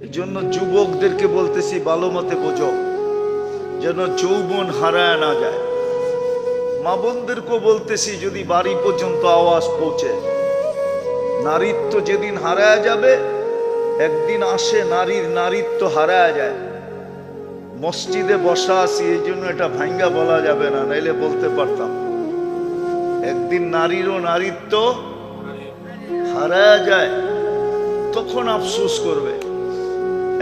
এই জন্য যুবকদেরকে বলতেছি ভালো মতে বোঝো, যেন যৌবন হারায় না যায়। মা বোনদেরকেও বলতেছি, যদি বাড়ি পর্যন্ত আওয়াজ পৌঁছে, নারীত্ব যেদিন হারায় যাবে, একদিন আসে নারীর নারীত্ব হারায় যায়। মসজিদে বসা আছি এই জন্য এটা ভাঙ্গা বলা যাবে না, নাইলে বলতে পারতাম। একদিন নারীরও নারীত্ব হারায় যায়, তখন আফসোস করবে।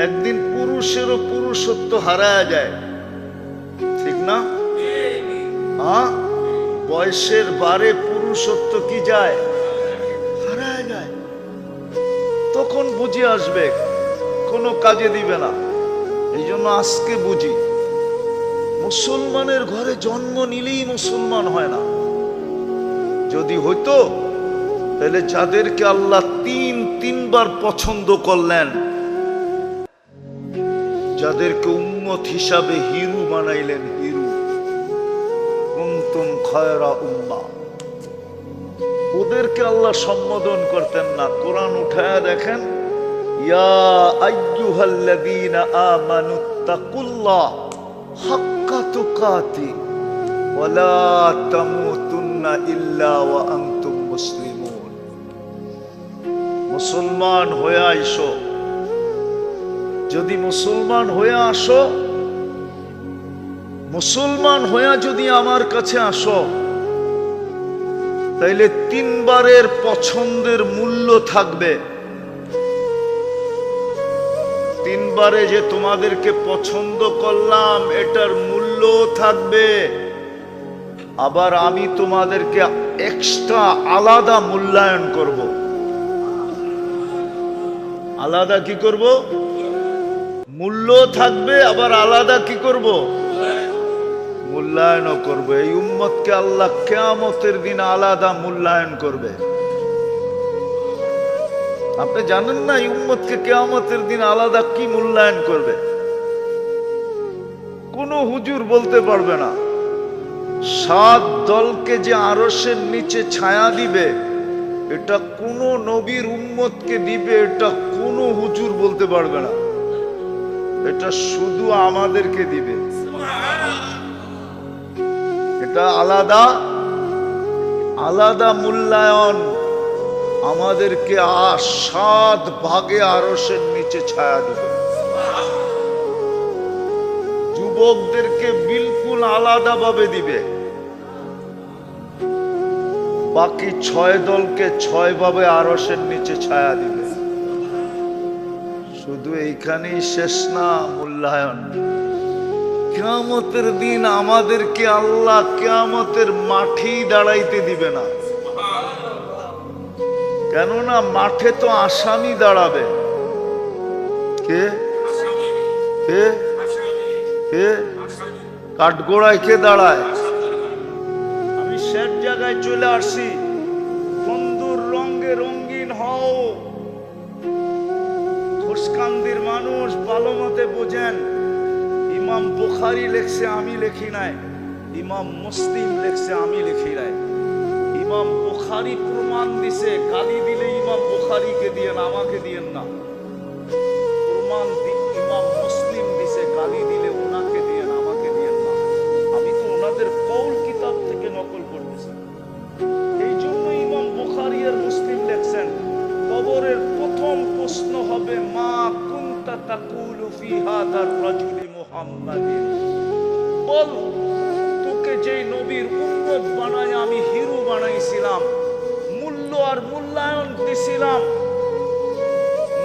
একদিন পুরুষেরও পুরুষত্ব হারায় যায়, ঠিক না? হ্যাঁ, বয়সের বারে পুরুষত্ব কি যায়, হারায় যায়। তখন বুঝে আসবে, কোনো কাজে দিবে না। এই জন্য আজকে বুঝি, মুসলমানের ঘরে জন্ম নিলেই মুসলমান হয় না। যদি হইতো তাহলে যাদেরকে আল্লাহ তিনবার পছন্দ করলেন, যাদেরকে উম্মত হিসাবে হিরু বানাইলেন, হিরু, কুনতুম খায়রা উম্মাহ, ওদেরকে আল্লাহ সম্বোধন করতেন না। কোরআন উঠায়া দেখেন, ইয়া আইয়ুহাল্লাযীনা আমানুত্তাকুল্লাহ হাক্কা তুকাতি ওয়া লা তামুতুন্না ইল্লা ওয়া আনতুম মুসলিমুন। মুসলমান হয়ে আইসো। যদি মুসলমান হয়ে আসো, মুসলমান হয়ে যদি আমার কাছে আসো, তাইলে তিনবারের পছন্দের মূল্য থাকবে। তিনবারে যে তোমাদেরকে পছন্দ করলাম, এটার মূল্য থাকবে। আবার আমি তোমাদেরকে এক্সট্রা আলাদা মূল্যায়ন করব। আলাদা কি করব? মূল্য থাকবে, আবার আলাদা কি করব? মূল্যায়নও করবে। এই উম্মতকে আল্লাহ কিয়ামতের দিন আলাদা মূল্যায়ন করবে। আপনি জানেন না এই উম্মতকে কিয়ামতের দিন আলাদা কি মূল্যায়ন করবে? কোন হুজুর বলতে পারবে না। 7 দলকে যে আরশের নিচে ছায়া দিবে, এটা কোন নবীর উম্মতকে দিবে, এটা কোন হুজুর বলতে পারবে না। এটা শুধু আমাদেরকে দিবে। এটা আলাদা আলাদা মূল্যায়ন। আমাদেরকে 7 ভাগে আরশের নিচে ছায়া দিবে। যুবকদেরকে বিলকুল আলাদা ভাবে দিবে। বাকি 6 দলকে 6 ভাবে আরশের নিচে ছায়া দিবে। শুধু এইখানেই শেষ না মূল্যায়ন। কিয়ামতের দিন আমাদেরকে আল্লাহ কিয়ামতের মাঠেই দাঁড়াইতে দিবে না। কেননা মাঠে তো আসামি দাঁড়াবে। কে কে কে? কাঠগোড়ায় কে দাঁড়ায়? আমি শেষ জায়গায় চলে আসছি। বন্ধুর রঙে রঙিন হও। খুশকান্দির মানুষ ভালো মতে বোঝেন। ইমাম বুখারী লেখছে, আমি লেখি নাই। ইমাম মুসলিম লেখছে, আমি লেখি নাই। ইমাম বুখারী প্রমাণ দিছে, গালি দিলে ইমাম বুখারীকে দিয়েন, আমাকে দিয়েন না। প্রমাণ ইমাম মুসলিম দিছে, গালি দিলে ওনাকে দিয়েন, আমাকে দিয়েন না। আমি তো ওনাদের কৌল কিতাব থেকে নকল করতেছি। এই জন্য ইমাম বুখারী আর মুসলিম লেখছেন, কবরের প্রথম প্রশ্ন হবে, মা কুনতা তাকুলু ফি হাদার রাজুলি মুহাম্মাদিন। বল, তোকে যেই নবীর উম্মত বানায় আমি হিরো বানাইছিলাম, মূল্য আর মূল্যায়ন দিছিলাম,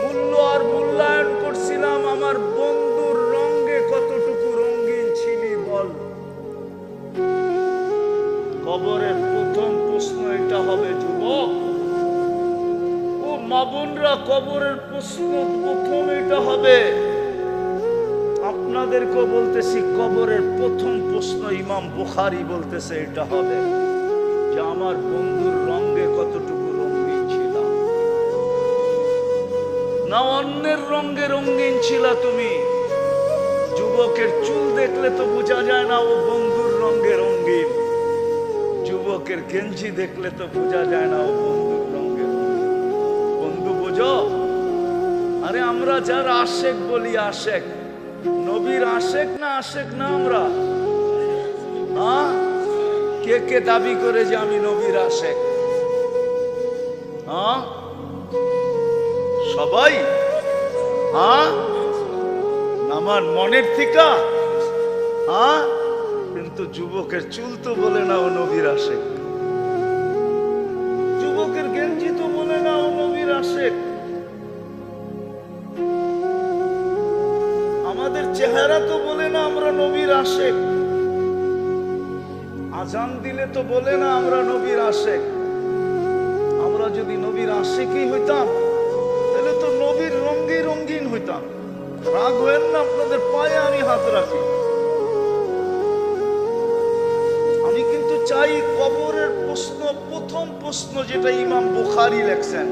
মূল্য আর মূল্যায়ন করছিলাম, আমার বন্ধুর রঙে কতটুকু রঙিন ছিলি বল। কবরের প্রথম প্রশ্ন এটা হবে যুবক ও মা বোনরা, কবরের প্রশ্ন প্রথম এটা হবে। আপনাদেরকেও বলতেছি, কবরের প্রথম প্রশ্ন ইমাম বুখারী বলতেছে এটা হবে যে আমার বন্ধুর রঙে কতটুকু রঙিন ছিল, না অন্যের রঙে রঙিন ছিল তুমি। যুবকের চুল দেখলে তো বোঝা যায় না ও বন্ধুর রঙে রঙিন। যুবকের গেঞ্জি দেখলে তো বোঝা যায় না ও বন্ধুর রঙে রঙিন। বন্ধু বোঝো, আরে আমরা যারা আশেক বলি, আশেক নবীর আশেক না, আশেক না আমরা? কে কে দাবি করে যে আমি নবীর আশেক? সবাই? আমার মনের থিকা? কিন্তু যুবকের চুল তো বলে না ও নবীর আশেক, যুবকের গেঞ্জি তো বলে না ও নবীর আশেক, আমাদের চেহারা তো বলে না আমরা নবীর আশেক, আজান দিলে তো বলে না আমরা নবীর আশেক। আমরা যদি নবীর আশেকই হইতাম তাহলে তো নবীর রঙ্গে রঙ্গিন হইতাম। রাগ হয়েন না, আপনাদের পায়ে আমি হাত রাখি। আমি কিন্তু চাই কবরের প্রশ্ন, প্রথম প্রশ্ন যেটা ইমাম বুখারী লেখছেন,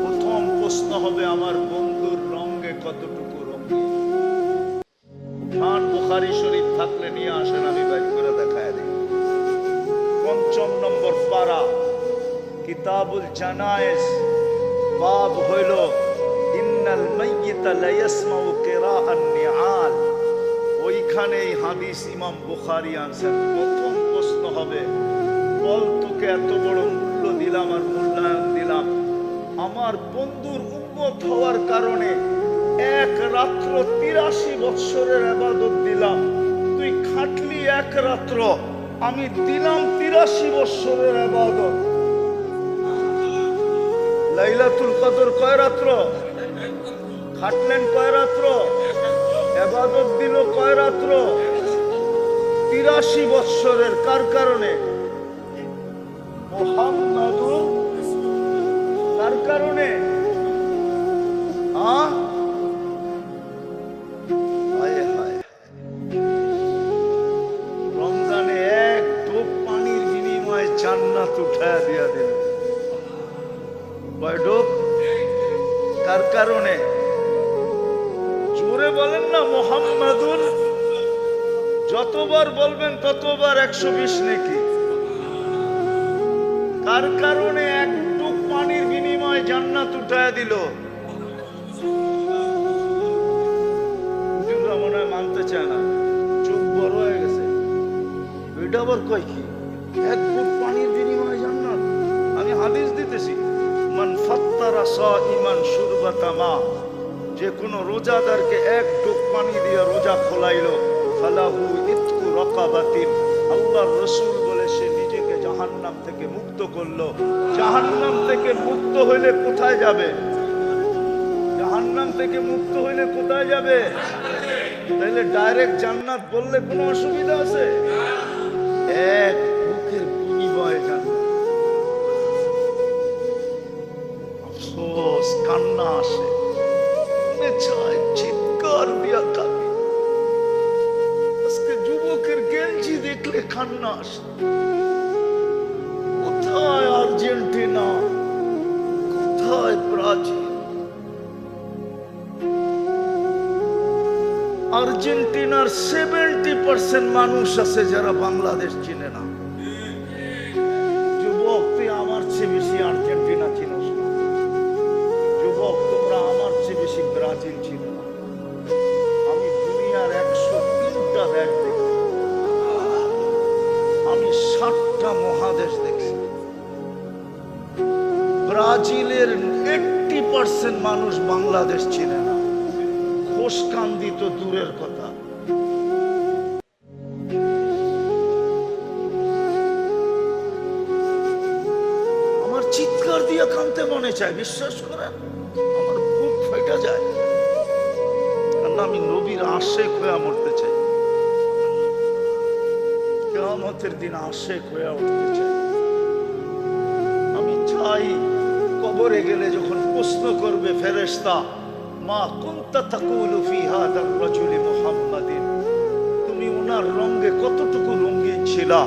প্রথম প্রশ্ন হবে আমার বন্ধুর রঙে কতটুকু রঙিন। বুখারী শরীফ থাকলে নিয়ে আসেন, আমি বাইর করে দেখায় দিই। ৫ম নম্বর পারা, কিতাবুল জানায়েজ, বাব হইল ইন্নাল মাইয়িতা লা ইয়াসমাউ কিরাআন নিআল। ওইখানে এই হাদিস ইমাম বুখারী আনছেন। প্রথম প্রশ্ন হবে, বল তোকে এত বড় মূল্য দিলাম আর মূল্যায়ন দিলাম, আমার বন্ধুর উম্মত হওয়ার কারণে এক রাত্র ৮৩ বৎসরের ইবাদত দিলাম, তুই খাটলি এক রাত্র, আমি দিলাম ৮৩ বৎসরের ইবাদত। লাইলাতুল কদর কয় রাত্র খাটলেন? কয় রাত্র ইবাদত দিল? কয় রাত্র? ৮৩ বৎসরের। কার কারণে? মুহাম্মাদুর। কার কারণে? রমজানে এক ঢোক পানির বিনিময়ে জান্নাত উঠায়া দিয়া দিল। কয় ঢোক? কার কারণে? জোরে বলেন না মুহাম্মাদুর। যতবার বলবেন ততবার ১২০ নেকি। কার কারণে এক ঢোক পানির বিনিময়ে জান্নাত উঠায়া দিল? মনে হয় মানতে চায় না, চোখ বড় হয়ে গেছে। এটা আবার কয় কি? এক ফুট পানির বিনিময়ে জান্নাত। আমি হাদিস দিতেছি, মান ফাত্তারা সাইমান শুরবাতা মা, যে কোনো রোজাদারকে এক ঢোক পানি দিয়ে রোজা খোলাইলো, ফালাহু ইতকু রাকাবাতিন, আল্লাহর রাসূল বলে সে নিজেকে জাহান্নাম থেকে মুক্ত করলো। জাহান্নাম থেকে মুক্ত হইলে কোথায় যাবে? জাহান্নাম থেকে মুক্ত হইলে কোথায় যাবে? তাহলে ডাইরেক্ট জান্নাত বললে কোনো অসুবিধা আছে? এক মুখের বিনিময়ে জান্নাত। আফসোস, কান্না আসে, মনে চায় চিৎকার দিয়া কাঁদি। আজকে যুবকের গেঞ্জি দেখলে কান্না আসে। কোথায় আর্জেন্টিনা, কোথায় ব্রাজিল? আর্জেন্টিনার 70% মানুষ আছে যারা বাংলাদেশ চিনে না। যুবক, তুই আমার চেয়ে বেশি আর্জেন্টিনা চিনস না। যুবক, তোমরা আমার চেয়ে বেশি ব্রাজিল চিনো না। আমি দুনিয়ার 103টা দেশ দেখছি, আমি 60টা মহাদেশ দেখছি। ব্রাজিলের 80% মানুষ বাংলাদেশ চিনে না। কোষকান্দি তো দূরের কথা। আমার চিৎকার দিয়ে কাঁদতে মনে চায়, বিশ্বাস করেন, আমার বুক ফেটে যায়, কারণ আমি নবীর আশেক হয়ে মরতে চাই। কিয়ামতের দিন আশেক হয়ে উঠতে চাই। আমি চাই কবরে গেলে যখন প্রশ্ন করবে ফেরেশতা, মা কুনতা তাকুলু ফি হাদার রাজুলি মুহাম্মাদিন, তুমি ওনার রঙে কতটুকু রঙিন ছিলা?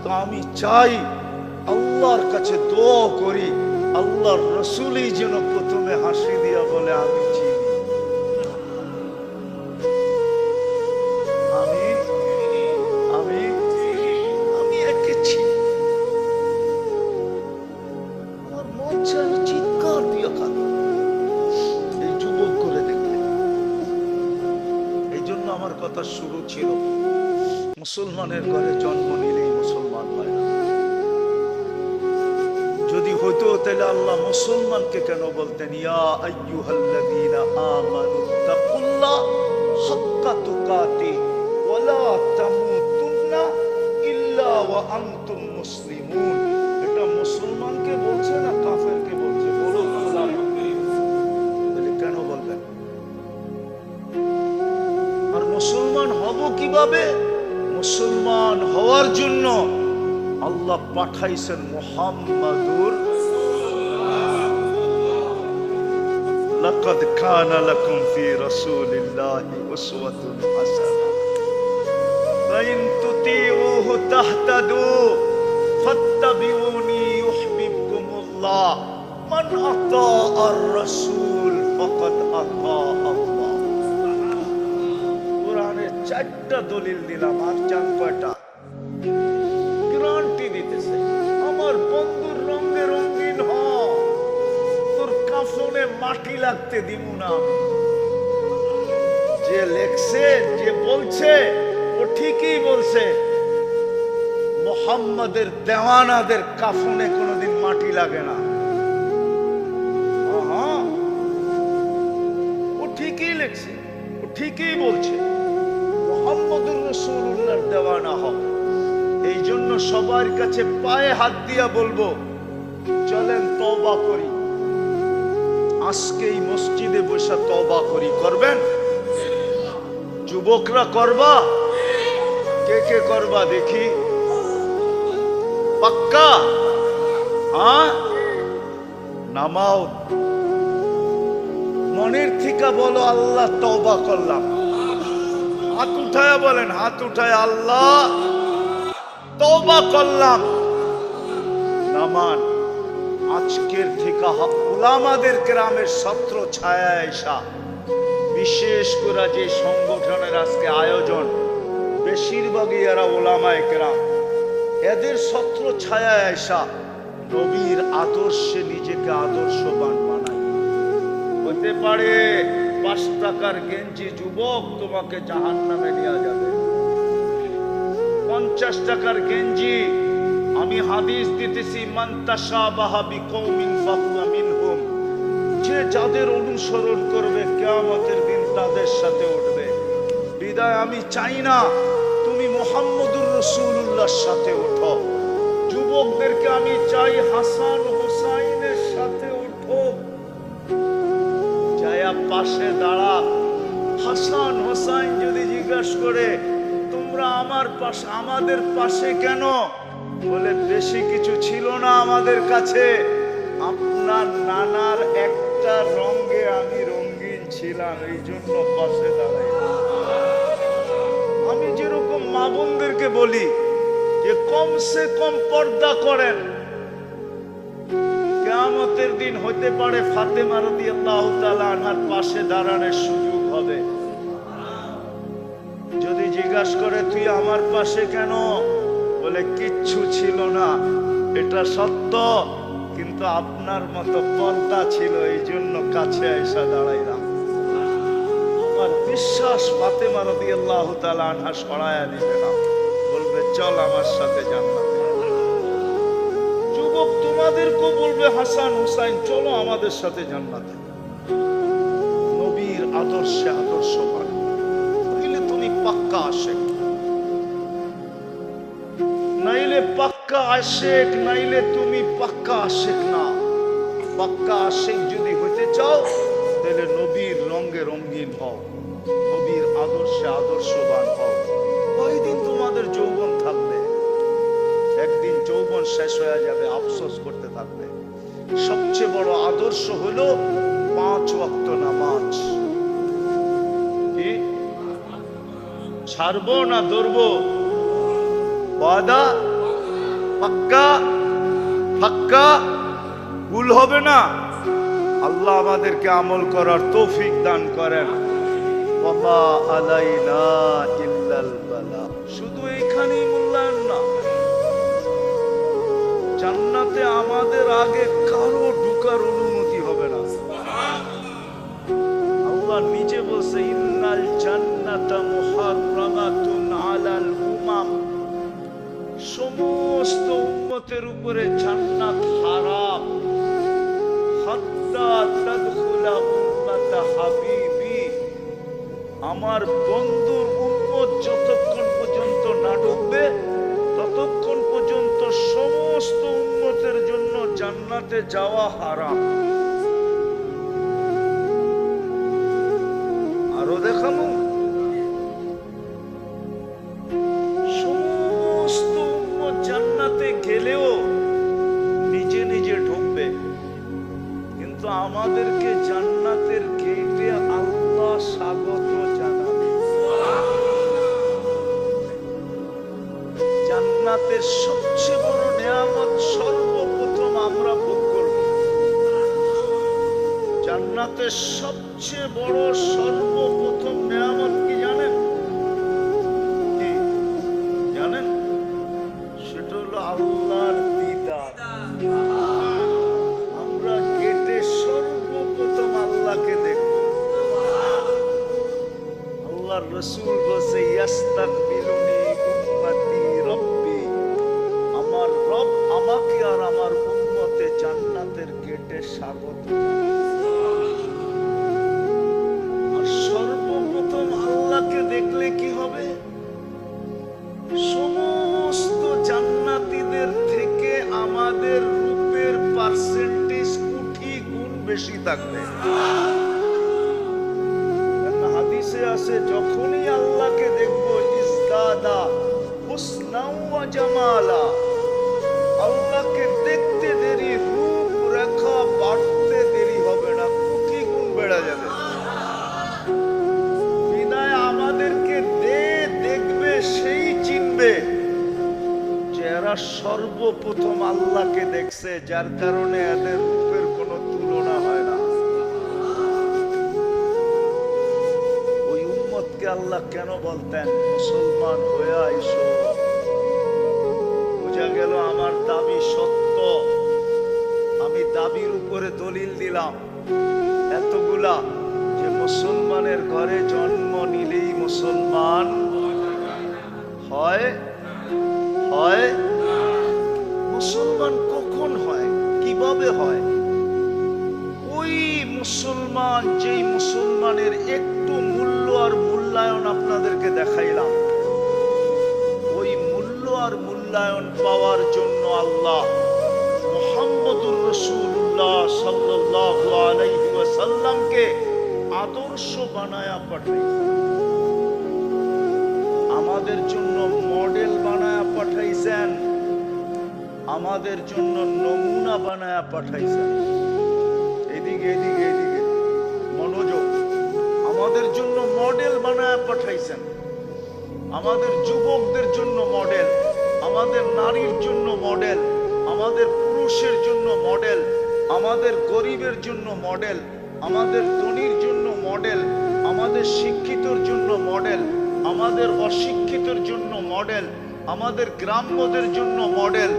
তো আমি চাই আল্লাহর কাছে দোয়া করি, আল্লাহর রাসূলই যেন প্রথমে হাসি দিয়া বলে আমি চিনি, আমি আমি আমি একে চিনি। আমার মন চায় চিৎকার দিয়া কাঁদি। কথা শুরু ছিল, মুসলমানের ঘরে জন্ম নিলেই মুসলমান হয় না। যদি হইতো তাহলে আল্লাহ মুসলমানকে কেন বলতেন ইয়া আইয়ুহাল্লাযীনা আমানুত্তাকুল্লাহ হাক্কা তুকাতি ওয়া লা তামুতুন্না ইল্লা ওয়া আনতুম মুসলিমুন। এটা মুসলমানকে বলছে না কাফেরকে বলছে? বলো কেন বলবেন? আর মুসলমান হব কিভাবে? মুসলমান হওয়ার জন্য আল্লাহ পাঠাইছেন মুহাম্মাদুর লাকাদ কানা লাকুম ফি রাসূলিল্লাহি উসওয়াতুন হাসানাহ ওয়া ইন তুতিউহু তাহতাদু ফাত্তাবিউনি ইউহিব্বুকুমুল্লাহ মান আতাআর রাসূল ফাকাদ আতা আল্লাহ। কোরআনের 4টা দলিল দিলাম, আর চান কয়টা? গ্যারান্টি দিতেছে আমার বন্ধুর রঙে রঙিন হ, তোর কাফনে মাটি লাগতে দিব না। যে লেখছে যে বলছে ও ঠিকই বলছে, মুহাম্মাদের দেওয়ানাদের কাফনে কোনোদিন মাটি লাগে না। ও ঠিকই লেখছে, ও ঠিকই বলছে, মুহাম্মদুর রাসূলুল্লাহর দেওয়ানা হও। এই জন্য সবার কাছে পায়ে হাত দিয়া বলবো, চলেন তওবা করি। আজকে এই মসজিদে বসে তওবা করি। করবেন? যুবকরা করবা? কে কে করবা দেখি? পাক্কা? হ্যাঁ, নামাও মনের থেকে বলো আল্লাহ তওবা করলাম। হাত উঠায়া বলেন, হাত উঠায় আল্লাহ তওবা করলাম। নামান আজকের থেকে উলামাদের কেরামের ছত্র ছায়া এসা, বিশেষ করে যে সংগঠনের আজকে আয়োজন, বেশিরভাগই এরা উলামায়ে কেরাম, এদের ছত্র ছায়া এসা নবীর আদর্শে নিজেকে আদর্শবান বানায়। হতে পারে 5 টাকার গেঞ্জি যুবক তোমাকে জাহান্নামে নিয়ে যাবে। 50 টাকার গেঞ্জি, আমি হাদিস দিতেছি, মান তাশাবাহা বিকওমিন ফাহুয়া মিনহুম, যে যাদের অনুসরণ করবে কিয়ামতের দিন তাদের সাথে উঠবে। বিদায় আমি চাই না তুমি মুহাম্মদুর রাসূলুল্লাহর সাথে ওঠো। যুবকদেরকে আমি চাই হাসান হুসাইনের সাথে ওঠো। যায়া পাশে দাঁড়া। হাসান হুসাইন যদি জিজ্ঞাসা করে তোমরা আমার পাশে, আমাদের পাশে কেন? বলে বেশি কিছু ছিল না আমাদের কাছে, আপনার নানার একটা রঙে আমি রঙিন ছিলাম, এই জন্য পাশে দাঁড়াই। আমি যেরকম মা বোনদেরকে বলি যে কমসে কম পর্দা করেন, কিয়ামতের দিন হতে পারে ফাতেমা রাদিয়াল্লাহু তাআলা আনহার পাশে দাঁড়ানোর সুযোগ হবে। যদি জিজ্ঞাসা করে তুই আমার পাশে কেন? বলে কিচ্ছু ছিল না, এটা সত্য, কিন্তু আপনার মতো পর্দা ছিল, এই জন্য কাছে এসে দাঁড়াইলাম। আমার বিশ্বাস ফাতেমা রাদিয়াল্লাহু তাআলা আনহা সরায়া দিবে না, বলবে চল আমার সাথে জান্নাতে। যুবক তোমাদেরকেও বলবে হাসান হুসাইন চলো আমাদের সাথে জান্নাতে। নবীর আদর্শে আদর্শবান হইলে তুমি পাক্কা আশেক, নাইলে পাক্কা আশেক, নাইলে তুমি পাক্কা আশেক না। পাক্কা আশেক যদি হইতে চাও তাহলে নবীর রঙে রঙিন হও, নবীর আদর্শে আদর্শবান হও। কয়দিন তোমাদের যৌবন থাকবে? একদিন যৌবন শেষ হয়ে যাবে, আফসোস করতে থাকবে। সবচেয়ে বড় আদর্শ হলো 5 ওয়াক্ত নামাজ। কি ছাড়বো না ধরবো? ওয়াদা? পাক্কা? পাক্কা? ভুল হবে না? আল্লাহ আমাদেরকে আমল করার তৌফিক দান করেন। ওয়া আলাইনা ইল্লাল বালা। শুধু এইখানেই মূল্যায়ন না, জান্নাতে আমাদের আগে কারো ঢোকার অনুমতি হবে না। আল্লাহ নিজে বলছে ইন্নাল জান্নাত জান্নাতা মুহাররামাতুন আলাল উমাম, সমস্ত উম্মতের উপরে জান্নাত হারাম। হাত্তা তাদখুলা উম্মাতা হাবিবি, আমার বন্ধুর উম্মত যতক্ষণ পর্যন্ত না ঢুকবে ততক্ষণ পর্যন্ত সমস্ত উম্মতের জন্য জান্নাতে যাওয়া হারাম। আরো দেখাবো, সমস্ত উম্মত জান্নাতে গেলেও নিজে নিজে ঢুকবে, কিন্তু আমাদেরকে জান্নাতের গেটে আল্লাহ স্বাগত জানাবে। জান্নাতের সবচেয়ে বড় নিয়ামত সর্বপ্রথম আমরা ভোগ করব। জান্নাতের সবচেয়ে বড় সর্বপ্রথম নিয়ামত কি জানেন? কি জানেন? সেটা হলো আল্লাহর দিদার। আমরা গেটে সর্বপ্রথম আল্লাহকে দেখব। আল্লাহর রাসূল বলেছে, ইয়াস্তাকবিলুনি উম্মতি রব্বি, আমার রব আমাকে আর আমার উম্মতে জান্নাতের গেটে স্বাগত জানাবে। আর সর্বপ্রথম আল্লাহকে দেখলে কি হবে? সমস্ত জান্নাতীদের থেকে আমাদের রূপের পার্সেন্টেজ কোটি গুণ বেশি থাকবে। হাদিসে আছে, যখনই আল্লাহকে দেখবো ইজদাদা হুসনাও ওয়া জামালা, আল্লাহকে দেখতে দেরি, রূপ রেখা বাড়তে দেরি হবে না, কোটি গুণ বেড়ে যাবে। বিদায় আমাদেরকে দেখবে, সেই চিনবে যে এরা সর্বপ্রথম আল্লাহকে দেখছে, যার কারণে এদের রূপের কোনো তুলনা হয় না। ওই উম্মতকে আল্লাহ কেন বলতেন মুসলমান হয়ে আইসো? বোঝা গেল আমার দাবি সত্য। আমি দাবির উপরে দলিল দিলাম এতগুলা, যে মুসলমানের ঘরে জন্ম নিলেই মুসলমান হয় হয় মুসলমান কখন হয়, কিভাবে হয়? ওই মুসলমান, যেই মুসলমানের একটু মূল্য আর মূল্যায়ন আপনাদেরকে দেখাইলাম, ওই মূল্য আর মূল্যায়ন পাওয়ার জন্য আল্লাহ মুহাম্মদুর রাসূলুল্লাহ সাল্লাল্লাহু আলাইহি ওয়াসাল্লামকে আদর্শ বানায়া পাঠাইছেন। আমাদের জন্য মডেল বানায়া পাঠাইছেন, আমাদের জন্য নমুনা বানায়া পাঠাইছেন। এদিকে এদিকে এদিকে মনোযোগ। আমাদের জন্য মডেল বানায়া পাঠাইছেন, আমাদের যুবকদের জন্য মডেল, আমাদের নারীর জন্য মডেল, আমাদের পুরুষের জন্য মডেল, আমাদের গরিবের জন্য মডেল, আমাদের ধনীর জন্য মডেল, আমাদের শিক্ষিতর জন্য মডেল, আমাদের অশিক্ষিতর জন্য মডেল, আমাদের গ্রাম্যদের জন্য মডেল,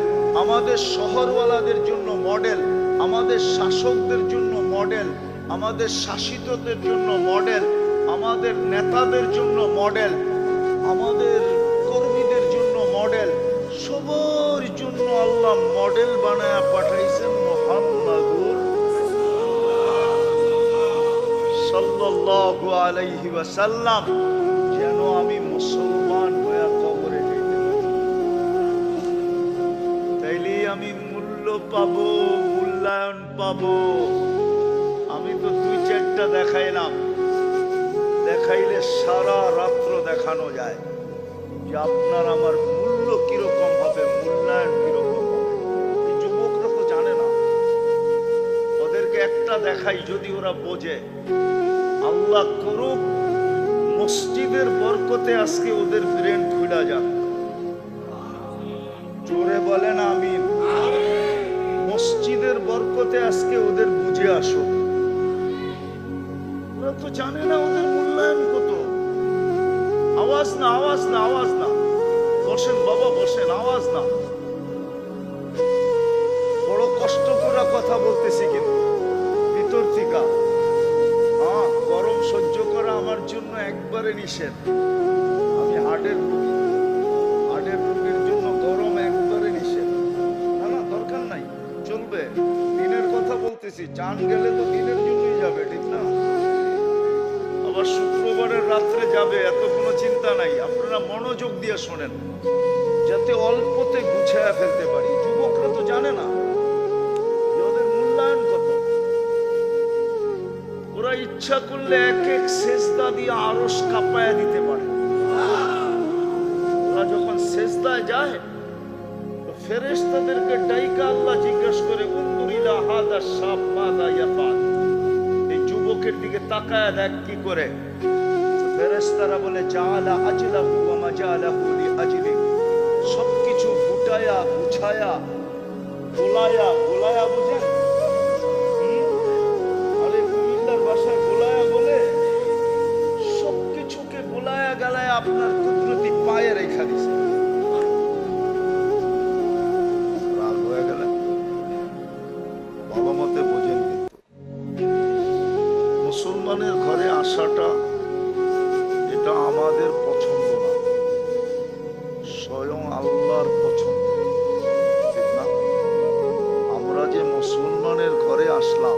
আমাদের শহরওয়ালাদের জন্য মডেল, আমাদের শাসকদের জন্য মডেল, আমাদের শাসিতদের জন্য মডেল, আমাদের নেতাদের জন্য মডেল, আমাদের কর্মীদের জন্য মডেল, সবার জন্য আল্লাহ মডেল বানায়া পাঠাইছেন মুহাম্মাদুর সাল্লাল্লাহু আলাইহি ওয়াসাল্লাম, যেন আমি মুসলমান হয়ে কবরে যেতে পারি। তাইলে আমি মূল্য পাবো, মূল্যায়ন পাবো। আমি তো দুই চারটা দেখাইলাম, দেখাইলে সারা রাত্র দেখানো যায় যে আপনার আমার মূল্য কিরকম হবে, মূল্যায়ন কিরকম হবে। এই যুবকরা তো জানে না, ওদেরকে একটা দেখাই, যদি ওরা বোঝে। আল্লাহ করুক মসজিদের বরকতে আজকে ওদের ব্রেন খুলে যাক। জোরে বলেন আমিন। মসজিদের বরকতে আজকে ওদের বুঝে আসুক। ওরা তো জানে না ওদের মূল্যায়ন কত। আওয়াজ না, আওয়াজ না, আওয়াজ না। বসেন বাবা, বসেন, আওয়াজ না। বড় কষ্ট করে কথা বলতেছি কিন্তু ভিতর থেকে। হ্যাঁ, গরম সহ্য করা আমার জন্য একবারে নিষেধ। আমি হার্টের রোগীর জন্য গরম একবারে নিষেধ। না না, দরকার নাই, চলবে। দিনের কথা বলতেছি, চান গেলে তো দিনের জন্যই যাবে, ঠিক না? আবার শুক্রবারের রাত্রে যাবে, এত কোনো চিন্তা নাই। আপনারা মনোযোগ দিয়ে শোনেন, যাতে অল্পতে গুছায়া ফেলতে পারি। যুবকরা তো জানে না যে ওদের মূল্যায়ন কত। ওরা ইচ্ছা করলে এক এক সেজদা দিয়ে আরশ কাঁপায়া দিতে পারে। ওরা যখন সেজদায় যায়, ফেরেশতাদেরকে ডাইকা আল্লাহ জিজ্ঞাসা করে, উনদুরিলা হাদা শাব মাযা ইয়াফআল, এই যুবকের দিকে তাকায়া দেখ কি করে। ফেরেশতারা বলে, জাআলা আজলাহু ওয়া মাজালাহু লিআজলি, সবকিছু গুটায়া গুছায়া গোলায়া বুঝেন? আরে কুমিল্লার ভাষায় গোলায়া বলে, সবকিছুকে গোলায়া গালায়া আপনার কুদরতি পায়ে রেখা দিছে। রাগ হয়ে গেলে ভালো মতে বোঝেন। কিন্তু মুসলমানের ঘরে আসাটা এটা আমাদের পছন্দ না, স্বয়ং আল্লাহর পছন্দ, ঠিক না? আমরা যে মুসলমানের ঘরে আসলাম,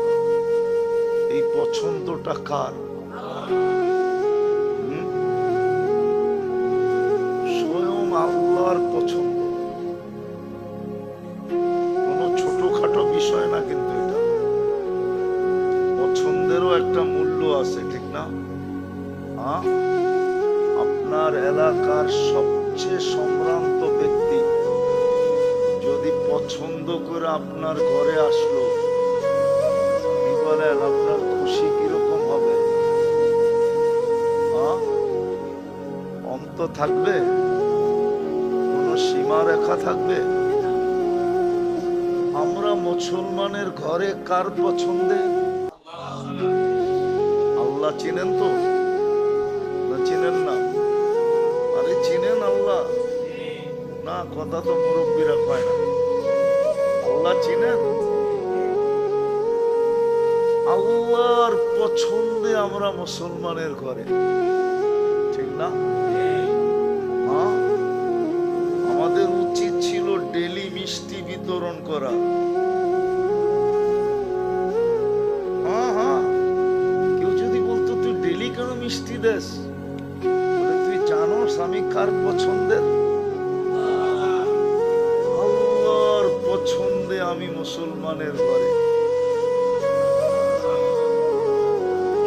এই পছন্দটা কার? স্বয়ং আল্লাহর পছন্দ। কোনো ছোটখাটো বিষয় না, কিন্তু এটা পছন্দেরও একটা মূল্য আছে, ঠিক না? হ্যাঁ, আপনার এলাকার সবচেয়ে সম্ভ্রান্ত ব্যক্তি যদি পছন্দ করে আপনার ঘরে আসলো, কি বলেন, আপনার খুশি কিরকম হবে? অন্ত থাকবে? কোন সীমারেখা থাকবে? আমরা মুসলমানের ঘরে কার পছন্দে? আল্লাহ চিনেন তো? চিনেন না? আরে চিনেন আল্লাহ? না, কথা তো মুরব্বীরা কয় না। আল্লাহ চিনেন? আল্লাহর পছন্দে আমরা মুসলমানের ঘরে, ঠিক না? হ্যাঁ, আমাদের উচিত ছিল ডেলি মিষ্টি বিতরণ করা। হ্যাঁ, কেউ যদি বলতো তুই ডেলি কেন মিষ্টি দেস, তুই জানোস আমি কার পছন্দের? আল্লাহর পছন্দে আমি মুসলমানের ঘরে।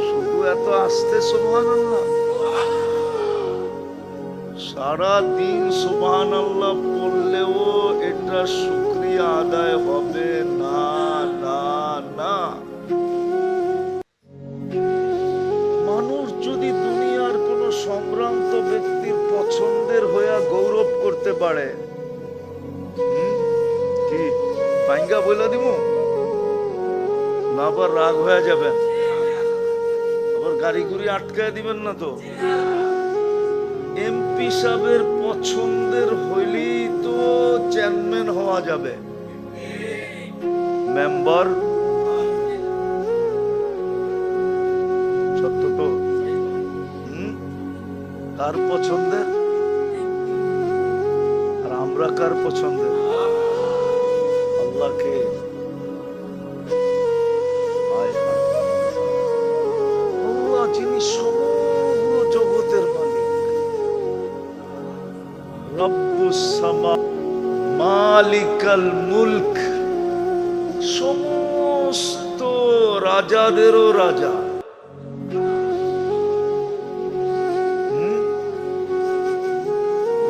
শুধু এত আস্তে সুবহানাল্লাহ, সারা দিন সুবহানাল্লাহ বললেও এটা শুকরিয়া আদায় হবে না, না, না। মানুষ যদি দুনিয়ার কোন সম্ভ্রান্ত ব্যক্তির পছন্দের হইয়া গৌরব করতে পারে, কি পাইঙ্গা বইলা দিব না? আবার রাগ হয়ে যাবেন, আবার গাড়ি গুড়ি আটকায় দিবেন না তো? এমপি সাহেবের পছন্দের হইলেই তো চেয়ারম্যান হওয়া যাবে, মেম্বার। সত্য তো? কার পছন্দের? আর আমরা কার পছন্দের? আল্লাহকে। আল্লাহ যিনি সমগ্র জগতের মালিক, রব্বুস সামা মালিকাল মুলক, সমস্ত রাজাদেরও রাজা।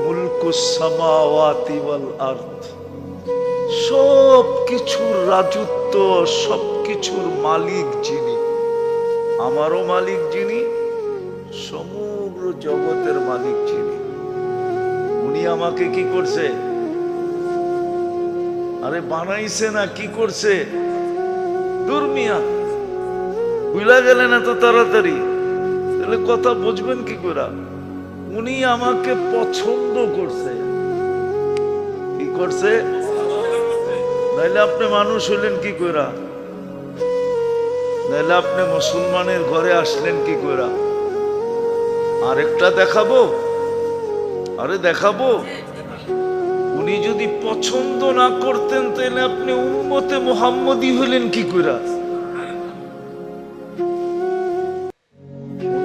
মুলকুস সামাওয়াতি ওয়াল আরদ, সব কিছুর রাজত্ব, সব কিছুর মালিক যিনি, আমারও মালিক যিনি, সমগ্র জগতের মালিক যিনি, উনি আমাকে কি করছে? আরে বানাইছে না, কি করছে? দুর্মিয়া বুঝলা গেলেন এত তাড়াতাড়ি? তাহলে কথা বুঝবেন কি করে? উনি আমাকে পছন্দ করছে। কি করছে? নাইলে আপনি মানুষ হইলেন কি করে? নাইলে আপনি মুসলমানের ঘরে আসলেন কি করে? আরেকটা দেখাবো? আরে দেখাবো। উনি যদি পছন্দ না করতেন তাহলে আপনি উম্মতে মুহাম্মদী হইলেন কি করে?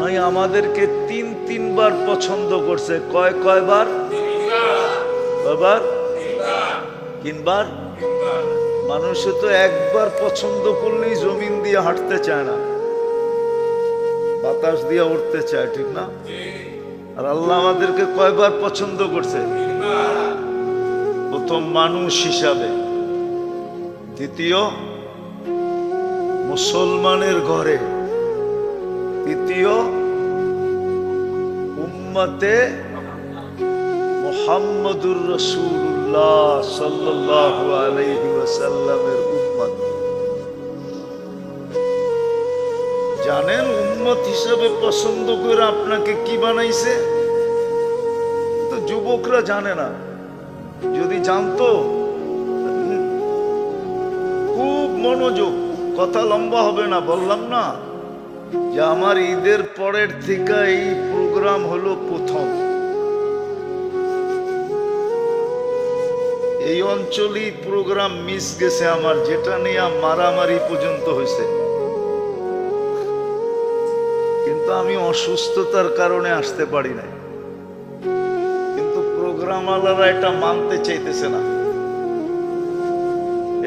উনি আমাদেরকে তিনবার পছন্দ করছে। কয়বার? কয়বার? তিনবার। মানুষ তো একবার পছন্দ করলেই জমিন দিয়ে হাঁটতে চায় না, বাতাস দিয়ে উঠতে চায়, ঠিক না? আর আল্লাহ আমাদেরকে কয়বার পছন্দ করছে? প্রথম মানুষ হিসাবে, দ্বিতীয় মুসলমানের ঘরে, তৃতীয় উম্মতে মুহাম্মদুর রাসূলুল্লাহ সাল্লাল্লাহু আলাইহি ওয়াসাল্লামের উম্মত। জানেন উম্মত হিসেবে পছন্দ করে আপনাকে কি বানাইছে? তো যুবকরা জানে না, যদি জানতো। খুব মনোযোগ, কথা লম্বা হবে না, বললাম না যে আমার ঈদের পরের থেকে এই প্রোগ্রাম হলো প্রথম। এই অঞ্চলেই প্রোগ্রাম মিস গেছে আমার, যেটা নিয়ে মারামারি পর্যন্ত হয়েছে, কিন্তু আমি অসুস্থতার কারণে আসতে পারি নাই। কিন্তু প্রোগ্রাম আলারা এটা মানতে চাইতেছে না,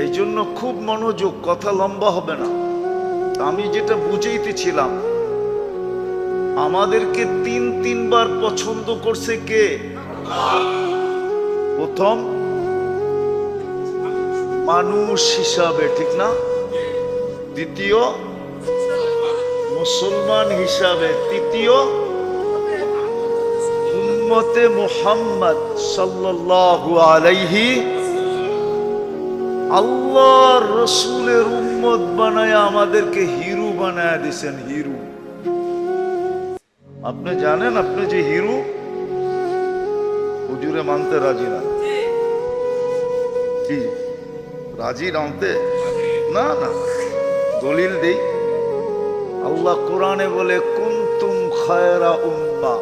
এই জন্য খুব মনোযোগ, কথা লম্বা হবে না। আমি যেটা বুঝাইতেছিলাম, আমাদেরকে তিনবার পছন্দ করছে কে? প্রথম মানুষ হিসাবে, ঠিক না? দ্বিতীয় মুসলমান হিসাবে, তৃতীয় উম্মতে মুহাম্মদ সাল্লাল্লাহু আলাইহি, আল্লাহর রাসূলের উম্মত বানায়া আমাদেরকে হিরো বানায়া দিয়েছেন। হিরো, আপনি জানেন আপনি যে হিরো? হুজুরে মানতে রাজি না। কি রাজি নামতে? না না, দলিল দেই। আল্লাহ কোরআনে বলে কুনতুম খায়রা উম্মাহ,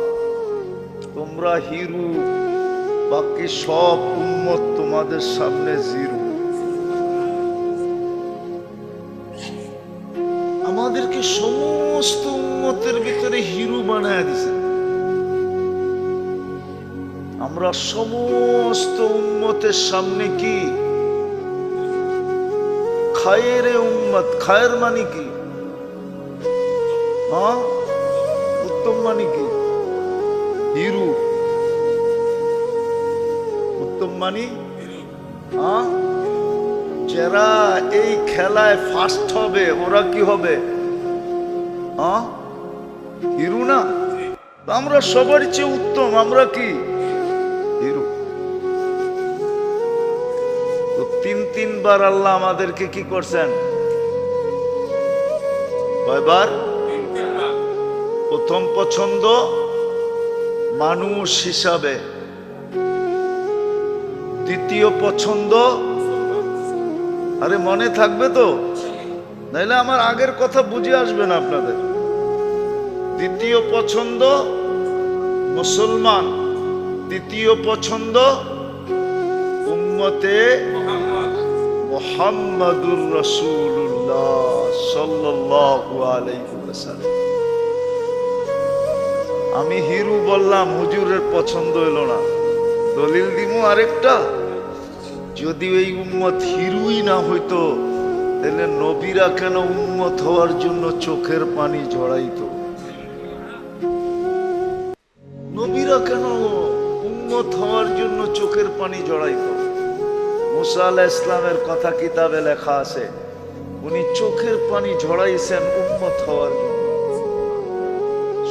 তোমরা হিরো, বাকি সব উম্মত তোমাদের সামনে জিরো। আমাদেরকে সমস্ত উম্মতের ভিতরে হিরো বানায় দিছে। আমরা সমস্ত উম্মতের সামনে কি খায়েরে উম্মত। খায়ের মানে কি? হ্যাঁ, উত্তম মানে কি? হিরো। উত্তম মানে হ্যাঁ, যারা এই খেলায় ফার্স্ট হবে ওরা কি হবে? হ্যাঁ, হিরো না? আমরা সবার চেয়ে উত্তম, আমরা কি হিরো। তো তিনবার আল্লাহ আমাদেরকে কি করছেন? কয়বার? প্রথম পছন্দ মানুষ হিসাবে, দ্বিতীয় পছন্দ, আরে মনে থাকবে তো, নাইলে আমার আগের কথা বুঝে আসবে না আপনাদের। দ্বিতীয় পছন্দ মুসলমান, তৃতীয় পছন্দ উম্মতে মুহাম্মদুর রাসূলুল্লাহ সাল্লাল্লাহু আলাইহি ওয়াসাল্লাম। আমি হিরো বললাম, হুজুরের পছন্দ হলো না, দলিল দিমু আরেকটা। যদি এই উম্মত হিরোই না হইতো তাহলে নবীরা কেন উম্মত হওয়ার জন্য চোখের পানি ঝরাইতো? নবীরা কেন উম্মত হওয়ার জন্য চোখের পানি ঝরাইতো? মুসা আলাইহিস সালামের কথা কিতাবে লেখা আছে, উনি চোখের পানি ঝরাইছেন উম্মত হওয়ার জন্য।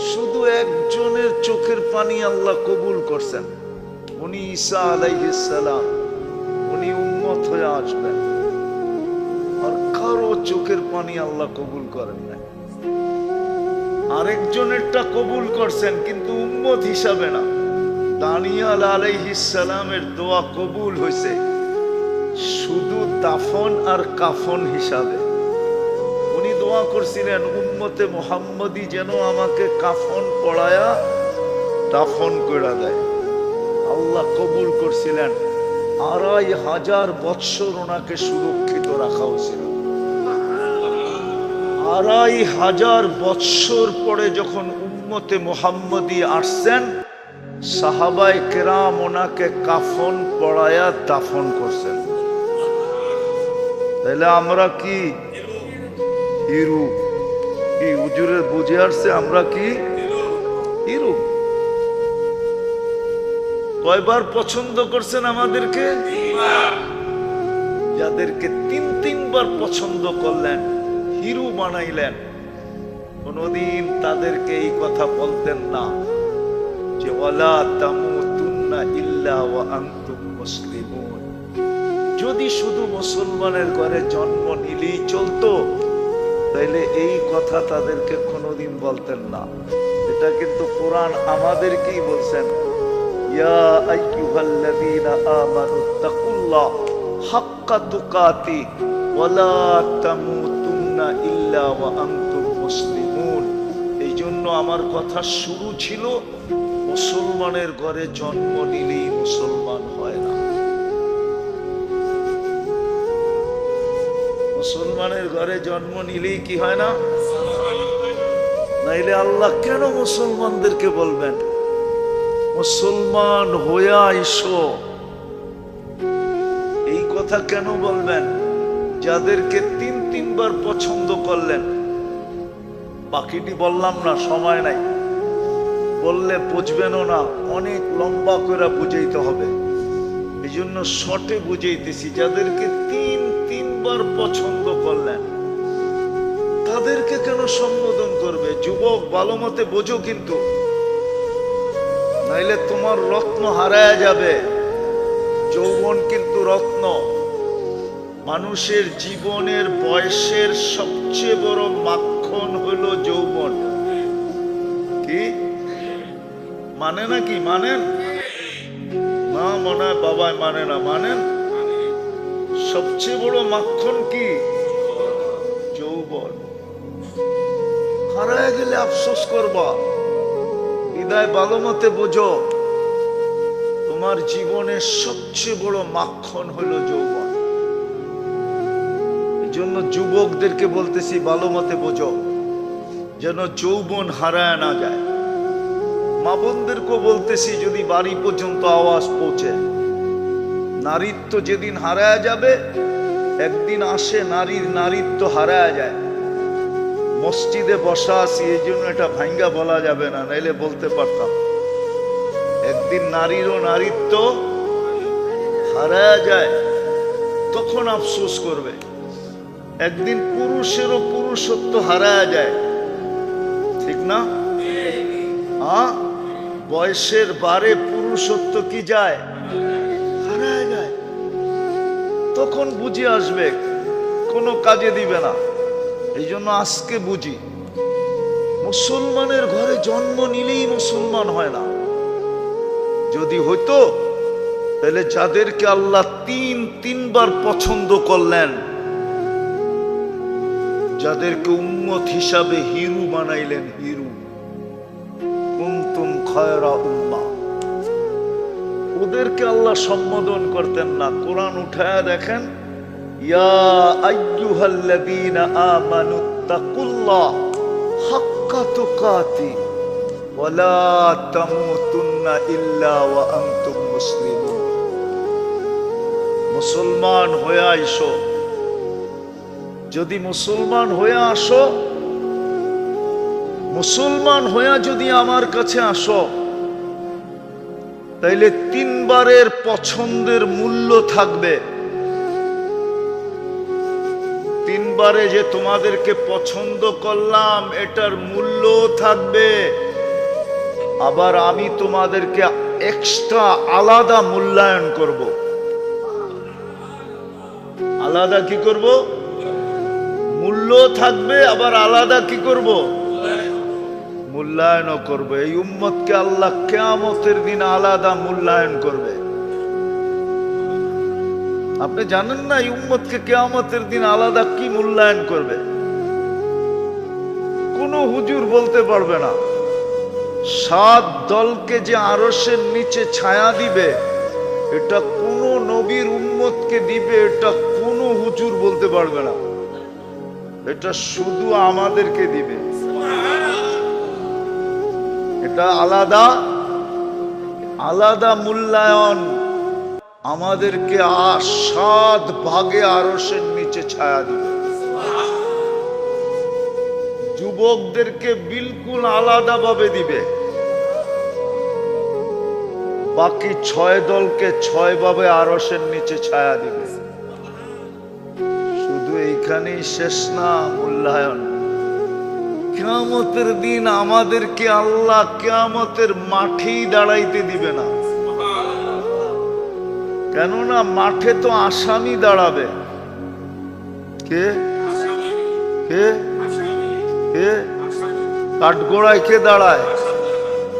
শুধু একজনের চোখের পানি আল্লাহ কবুল করছেন, উনি ঈসা আলাইহিস সালাম। উনি উম্মত হয়ে আসবেন, আর কারো চোখের পানি আল্লাহ কবুল করেন না। আরেকজনেরটা কবুল করছেন কিন্তু উম্মত হিসাবে না। দানিয়াল আলাইহিস সালামের দোয়া কবুল হয়েছে শুধু দাফন আর কাফন হিসাবে। উনি দোয়া করছিলেন উম্মতে মুহাম্মদী যেন আমাকে কাফন পড়ায়া দাফন করে দেয়। আল্লাহ কবুল করছিলেন, 2500 বৎসর ওনাকে সুরক্ষিত রাখা হয়েছিল। 2500 বৎসর পরে যখন উম্মতে মুহাম্মদী আসছেন, সাহাবায়ে কেরাম ওনাকে কাফন পরায়া দাফন করছেন। তাহলে আমরা কি হিরু? কি হুজুরে বুঝে আসছে আমরা কি হিরু? কয়বার পছন্দ করছেন আমাদেরকে? যাদেরকে 3বার পছন্দ করলেন, হিরু বানাইলেন, কোনদিন তাদেরকে এই কথা বলতেন না যে ওয়ালা তামুতুন্না ইল্লা ওয়া আনতুম মুসলিমুন। যদি শুধু মুসলমানের ঘরে জন্ম নিলেই চলতো, তাইলে এই কথা তাদেরকে কোনোদিন বলতেন না। এটা কিন্তু কোরআন আমাদেরকেই বলছেন, ইয়া আইয়ুহাল্লাযীনা আমানুত্তাকুল্লাহ হাক্কা তুকাতি ওয়া লা তামুতুন্না ইল্লা ওয়া আনতুম মুসলিমুন। এই জন্য আমার কথা শুরু ছিল, মুসলমানের ঘরে জন্ম নিলেই মুসলমান হয় না। মুসলমানের ঘরে জন্ম নিলেই কি হয় না? নাইলে আল্লাহ কেন মুসলমানদেরকে বলবেন মুসলমান হইয়া আইসো? এই কথা কেন বলবেন? যাদেরকে 3বার পছন্দ করলেন। বাকিটি বললাম না, সময় নাই, বললে বুঝবেনও না, অনেক লম্বা করে বুঝাইতে হবে। এই জন্য শর্টে বুঝাইতেছি। যাদেরকে 3বার পছন্দ করলেন, তাদেরকে কেন সম্বোধন করবে? যুবক ভালো মতে বোঝো কিন্তু, নাইলে তোমার রত্ন হারায় যাবে। যৌবন কিন্তু রত্ন। মানুষের জীবনের বয়সের সবচেয়ে বড় মাখন হলো যৌবন। কি মানে না? কি মানেন না? মনে হয় বাবাই মানে না। মানেন? সবচেয়ে বড় মাখন কি? যৌবন। হারায় গেলে আফসোস করবা। হৃদয় ভালো মতে বোঝো, তোমার জীবনের সবচেয়ে বড় মাখন হলো যৌবন। এই জন্য যুবকদেরকে বলতেছি ভালো মতে বোঝো, যেন যৌবন হারায় না যায়। মা বোনদেরকেও বলতেছি, যদি বাড়ি পর্যন্ত আওয়াজ পৌঁছে, নারীত্ব যেদিন হারায় যাবে, একদিন আসে নারীর নারীত্ব হারায় যায়। মসজিদে বসা আছি, এই জন্য এটা ভাঙ্গা বলা যাবে না, নাইলে বলতে পারতাম। একদিন নারীরও নারীত্ব হারায় যায়, তখন আফসোস করবে। একদিন পুরুষেরও পুরুষত্ব হারায় যায়, ঠিক না? বয়সের বারে পুরুষত্ব কি যায়? হারায় যায়। তখন বুঝে আসবে, কোনো কাজে দিবে না। এই জন্য আজকে বুঝি, মুসলমানের ঘরে জন্ম নিলেই মুসলমান হয় না। যদি হইতো, তাহলে যাদেরকে আল্লাহ 3বার পছন্দ করলেন, যাদেরকে উম্মত হিসাবে হিরু বানাইলেন, হিরু, কুনতুম খায়রা উম্মাহ, ওদেরকে আল্লাহ সম্বোধন করতেন না। কোরআন উঠায়া দেখেন, ইয়া আইয়ুহাল্লাযীনা আমানুত্তাকুল্লাহ হাক্কা তুকাতি ওয়া লা তামুতুন্না ইল্লা ওয়া আনতুম মুসলিমুন। মুসলমান হয়ে আইসো। যদি মুসলমান হয়ে আসো, মুসলমান হয়ে যদি আমার কাছে আসো, তাইলে 3বারের পছন্দের মূল্য থাকবে। 3বারে যে তোমাদেরকে পছন্দ করলাম, এটার মূল্য থাকবে। আবার আমি তোমাদেরকে এক্সট্রা আলাদা মূল্যায়ন করব। আলাদা কি করব? মূল্য থাকবে, আবার আলাদা কি করব? মূল্যায়নও করবে। এই উম্মতকে আল্লাহ কিয়ামতের দিন আলাদা মূল্যায়ন করবে। আপনি জানেন না এই উম্মতকে কিয়ামতের দিন আলাদা কি মূল্যায়ন করবে? কোন হুজুর বলতে পারবে না। 7 দলকে যে আরশের নিচে ছায়া দিবে, এটা কোন নবীর উম্মতকে দিবে এটা কোন হুজুর বলতে পারবে না, এটা শুধু আমাদেরকে দিবে। এটা আলাদা আলাদা মূল্যায়ন। আমাদেরকে 7 ভাগে আরশের নিচে ছায়া দিবে। যুবকদেরকে বিলকুল আলাদাভাবে দিবে। বাকি 6 দলকে 6 ভাবে আরশের নিচে ছায়া দিবে। শুধু এইখানেই শেষ না মূল্যায়ন। কিয়ামতের দিন আমাদেরকে আল্লাহ কিয়ামতের মাঠেই দাঁড়াইতে দিবে না। কেননা মাঠে তো আসামি দাঁড়াবে। কে কে কে? কাঠগোড়ায় কে দাঁড়ায়?